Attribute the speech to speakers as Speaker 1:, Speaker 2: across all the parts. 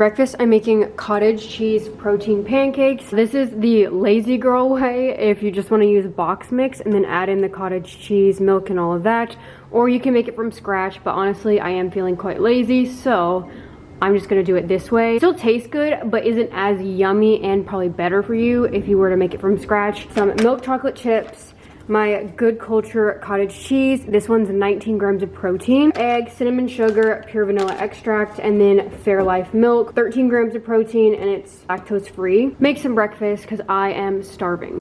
Speaker 1: breakfast, I'm making cottage cheese protein pancakes. This is the lazy girl way if you just want to use box mix and then add in the cottage cheese, milk, and all of that. Or you can make it from scratch, but honestly, I am feeling quite lazy, so I'm just gonna do it this way. It still tastes good, but isn't as yummy and probably better for you if you were to make it from scratch. Some milk chocolate chips, my Good Culture cottage cheese. This one's 19 grams of protein. Egg, cinnamon sugar, pure vanilla extract, and then Fairlife milk. 13 grams of protein, and it's lactose free. Make some breakfast because I am starving.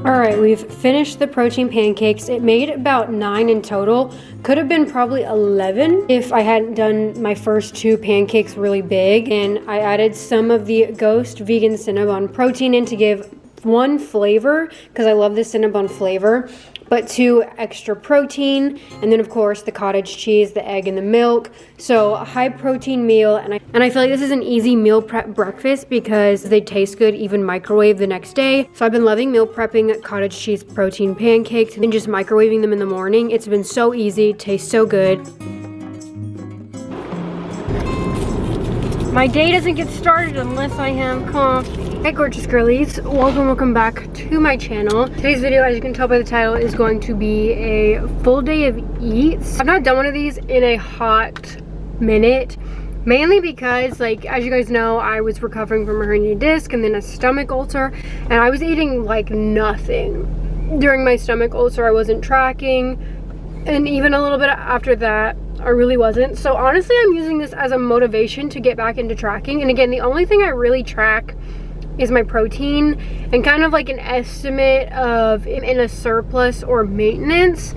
Speaker 1: Alright, we've finished the protein pancakes. It made about 9 in total. Could have been probably 11 if I hadn't done my first 2 pancakes really big. And I added some of the Ghost Vegan Cinnabon protein in to give 1 flavor, because I love the Cinnabon flavor, but 2 extra protein, and then of course the cottage cheese, the egg, and the milk. So a high protein meal, and I feel like this is an easy meal prep breakfast because they taste good even microwave the next day. So I've been loving meal prepping cottage cheese protein pancakes and just microwaving them in the morning. It's been so easy, tastes so good. My day doesn't get started unless I have coffee. Hey gorgeous girlies, welcome back to my channel. Today's video, as you can tell by the title, is going to be a full day of eats. I've not done one of these in a hot minute, mainly because, like, as you guys know, I was recovering from a herniated disc and then a stomach ulcer, and I was eating like nothing during my stomach ulcer. I wasn't tracking, and even a little bit after that I really wasn't. So honestly, I'm using this as a motivation to get back into tracking. And again, the only thing I really track is my protein and kind of like an estimate of in a surplus or maintenance.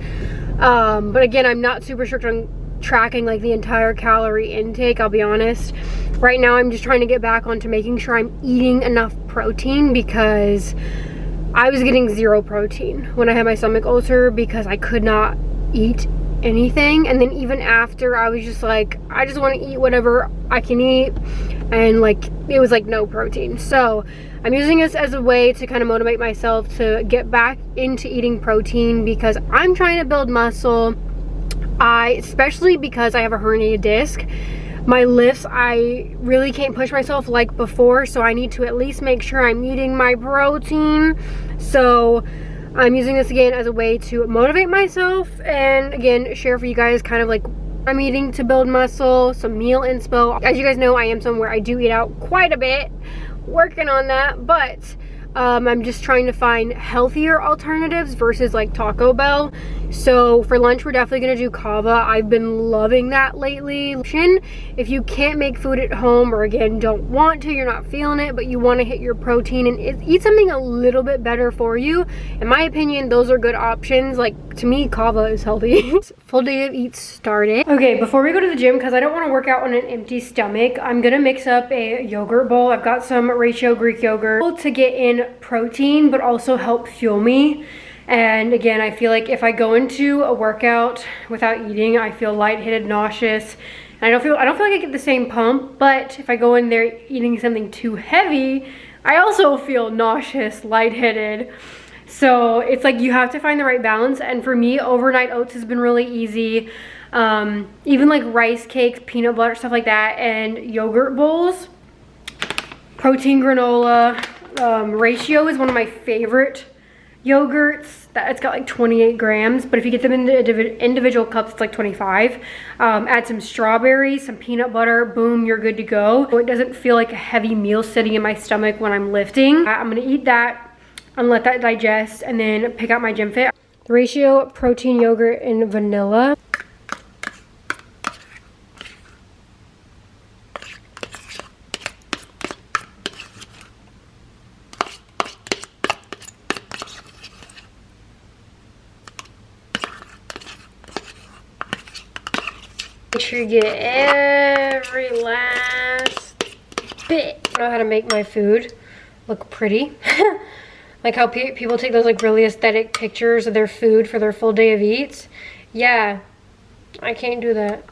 Speaker 1: But again, I'm not super strict on tracking like the entire calorie intake, I'll be honest. Right now, I'm just trying to get back onto making sure I'm eating enough protein, because I was getting 0 protein when I had my stomach ulcer because I could not eat anything. And then even after, I was just like, I just want to eat whatever I can eat, and like it was like no protein. So I'm using this as a way to kind of motivate myself to get back into eating protein, because I'm trying to build muscle. Especially because I have a herniated disc, my lifts, I really can't push myself like before, so I need to at least make sure I'm eating my protein. So I'm using this again as a way to motivate myself, and again share for you guys kind of like I'm eating to build muscle, some meal inspo. As you guys know, I am someone where I do eat out quite a bit, working on that, but I'm just trying to find healthier alternatives versus like Taco Bell. So for lunch, we're definitely gonna do kava. I've been loving that lately. If you can't make food at home, or again don't want to, you're not feeling it, but you want to hit your protein and eat something a little bit better for you, in my opinion, those are good options. Like, to me, kava is healthy. Full day of eats started. Okay, before we go to the gym, because I don't want to work out on an empty stomach, I'm gonna mix up a yogurt bowl. I've got some ratio Greek yogurt to get in protein but also help fuel me. And again, I feel like if I go into a workout without eating, I feel lightheaded, nauseous, and I don't feel like I get the same pump. But if I go in there eating something too heavy, I also feel nauseous, lightheaded. So it's like you have to find the right balance. And for me, overnight oats has been really easy. Even like rice cakes, peanut butter, stuff like that, and yogurt bowls. Protein granola. Ratio is one of my favorite yogurts. It's got like 28 grams, but if you get them in the individual cups, it's like 25. Add some strawberries, some peanut butter, boom, you're good to go. So it doesn't feel like a heavy meal sitting in my stomach when I'm lifting. I'm gonna eat that and let that digest, and then pick out my gym fit. The ratio: protein, yogurt, and vanilla. Make sure you get every last bit. I know how to make my food look pretty. Like how people take those like really aesthetic pictures of their food for their full day of eats. Yeah, I can't do that.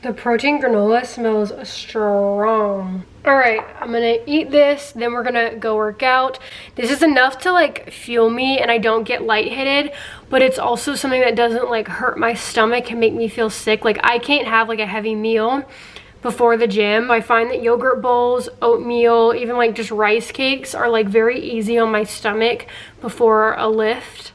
Speaker 1: The protein granola smells strong. All right, I'm gonna eat this, then we're gonna go work out. This is enough to like fuel me and I don't get lightheaded, but it's also something that doesn't like hurt my stomach and make me feel sick. Like I can't have like a heavy meal before the gym. I find that yogurt bowls, oatmeal, even like just rice cakes are like very easy on my stomach before a lift.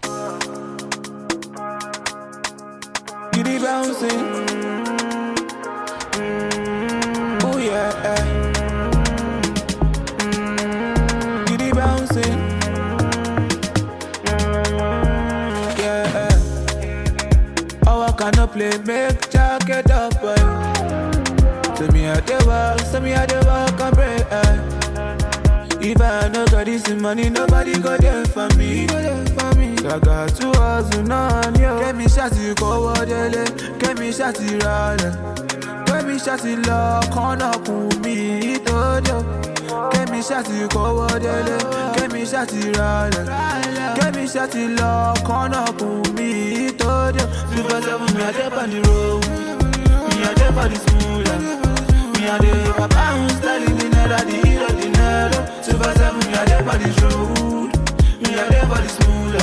Speaker 2: Cannot play, make jacket up, boy. Tell me how they walk, and pray. If I no got this money, nobody go there for me. So I got to hustle on you. Get me shotty, go wadele. Get me shotty, rale. Get me shotty, lock on up with me, todo. Get me shotty, go wadele. Get me shotty, rale. Get me shotty, lock on up with me, todo. Because of me, I dip on the road. Me, I dip on the smooth. Me, I dip on bounce, telling the net at the hero, the net. Super 7, me, I dip on the road. Me, I dip on the smooth.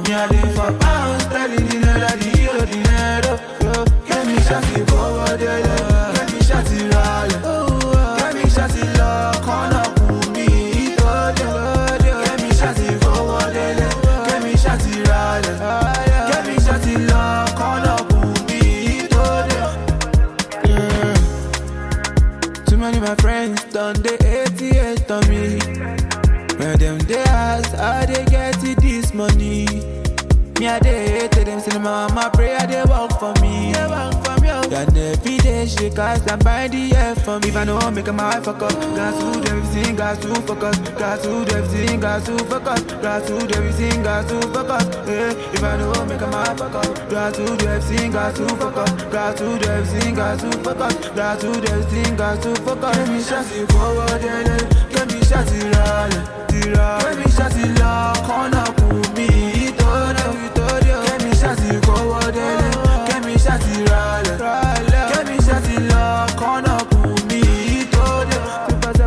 Speaker 2: Me, I dip on bounce, telling the net at the hero, the net. Get me shotty, go over there. Get me shotty, rally. Get me shotty, lock on up with me, todo. Get me shotty, go over there. Get me shotty, rally. Get me shotty, lock on up with me, todo. Yeah. Too many my friends done the 88 on me. Where them they ask how they get this money. Me I they hate them, say my prayer they work for me. And every day she cast and buy the F for me. If I know make my wife fuck up, got to do everything, got to focus. Got to do everything, got to focus. Got to do everything, got to focus. If I know make my wife fuck up, got to do everything, got to focus. Got to do everything, got to focus. Got to do everything, got to focus. Get me shotty forward, get me shotty rally. Get me shotty lock on up with me, todo. Get me shotty forward, get me shotty rally. Get me shotty lock on up with me, todo.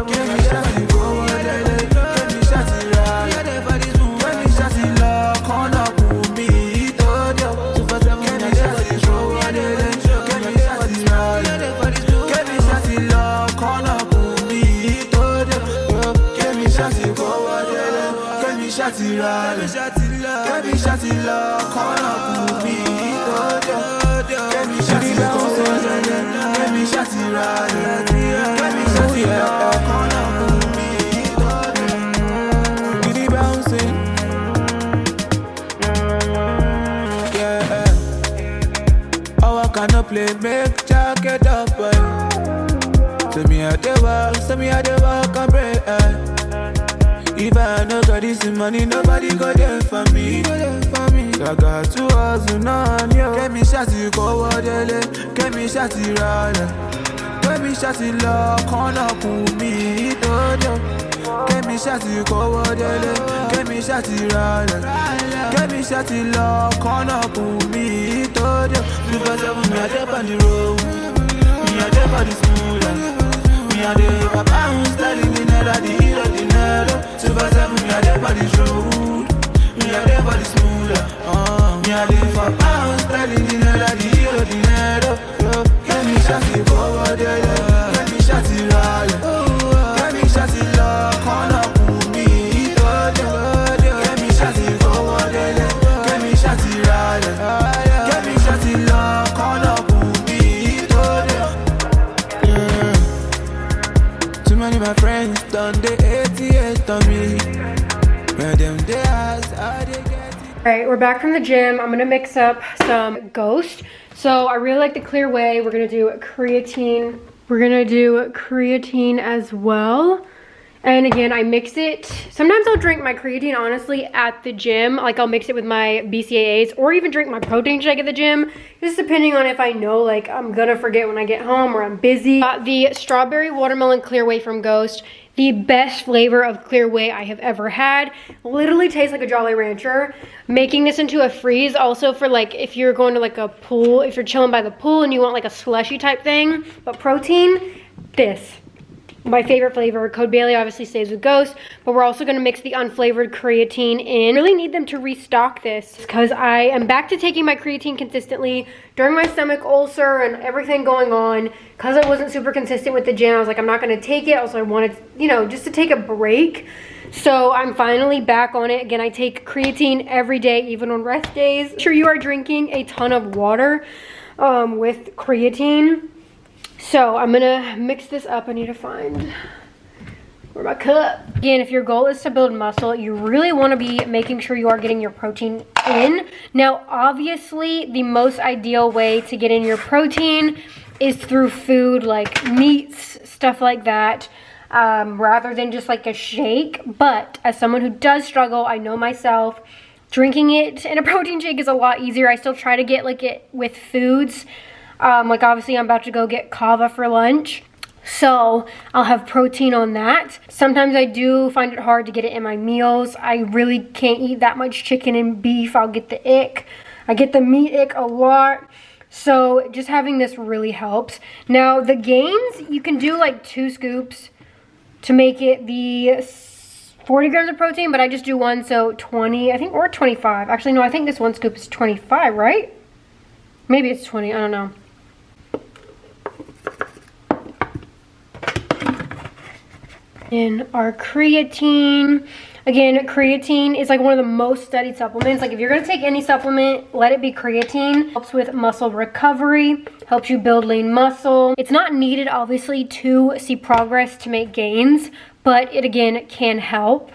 Speaker 2: Get me shotty forward, get me shotty rally. Get me shotty lock on up with me, todo. Get me shotty forward, get me shotty rally. Get me shotty lock on up with me, todo. Get me shotty forward, get me shotty rally. Get me shotty lock on up with me, todo. Get me shotty forward, get me shotty rally. Get me shotty lock on up with me, todo. Get it bouncing, yeah. Oh, I cannot play, make jacket up, boy. Tell me how they walk, and pray. If I no got this money, nobody go there for me. So I got to hustle on you. Get me shotty, go wadele. Get me shotty, rale. Get me shotty, lock on up with me, todo. Get me shotty, go wadele. Get me shotty, rale. Get me shotty, lock on up with me, todo. Because of me, I dip on the road. Me, I dip on the smooth. Me, I dip on bounce, telling the net at the hero, the net. Super 7. Money my friends done the 88 on me. Where them they ask how they get it.
Speaker 1: Alright, we're back from the gym. I'm gonna mix up some Ghost. So I really like the clear whey. We're gonna do creatine. We're gonna do creatine as well. And again, I mix it. Sometimes I'll drink my creatine, honestly, at the gym. Like, I'll mix it with my BCAAs or even drink my protein shake at the gym. Just depending on if I know, like, I'm gonna forget when I get home or I'm busy. The strawberry watermelon clear whey from Ghost. The best flavor of clear whey I have ever had. Literally tastes like a Jolly Rancher. Making this into a freeze also for, like, if you're going to, like, a pool, if you're chilling by the pool and you want, like, a slushy type thing. But protein, this. My favorite flavor. Code Bailey obviously stays with Ghost, but we're also going to mix the unflavored creatine in. I really need them to restock this because I am back to taking my creatine consistently during my stomach ulcer and everything going on. Because I wasn't super consistent with the gym, I was like, I'm not going to take it. Also, I wanted, you know, just to take a break. So I'm finally back on it. Again, I take creatine every day, even on rest days. Make sure you are drinking a ton of water with creatine. So I'm gonna mix this up. I need to find where my cup. Again, if your goal is to build muscle, you really want to be making sure you are getting your protein in. Now, obviously, the most ideal way to get in your protein is through food like meats, stuff like that, rather than just like a shake. But as someone who does struggle, I know myself, drinking it in a protein shake is a lot easier. I still try to get like it with foods. Like obviously I'm about to go get kava for lunch, so I'll have protein on that. Sometimes I do find it hard to get it in my meals. I really can't eat that much chicken and beef. I'll get the ick. I get the meat ick a lot. So just having this really helps. Now the gains, you can do like 2 scoops to make it the 40 grams of protein, but I just do 1, so 20, I think, or 25. Actually, no, I think this 1 scoop is 25, right? Maybe it's 20, I don't know. In our creatine. Again, creatine is like one of the most studied supplements. Like if you're gonna take any supplement, let it be creatine. Helps with muscle recovery, helps you build lean muscle. It's not needed obviously to see progress to make gains, but it again can help.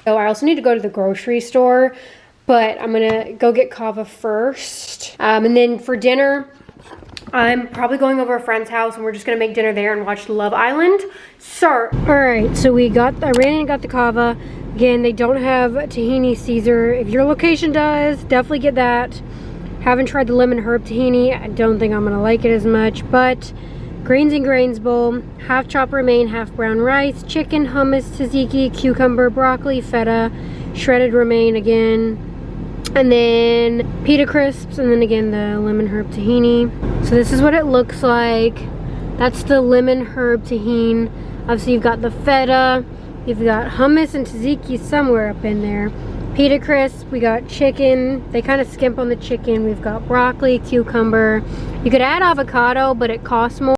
Speaker 1: So I also need to go to the grocery store, but I'm gonna go get kava first. And then for dinner, I'm probably going over a friend's house and we're just gonna make dinner there and watch Love Island. So, alright, so I ran and got the kava. Again, they don't have tahini Caesar. If your location does, definitely get that. Haven't tried the lemon herb tahini. I don't think I'm gonna like it as much, but greens and grains bowl, half chopped romaine, half brown rice, chicken, hummus, tzatziki, cucumber, broccoli, feta, shredded romaine again, and then pita crisps, and then again the lemon herb tahini. So this is what it looks like. That's the lemon herb tahini. Obviously you've got the feta, you've got hummus and tzatziki somewhere up in there. Pita crisp, we got chicken. They kind of skimp on the chicken. We've got broccoli, cucumber. You could add avocado, but it costs more.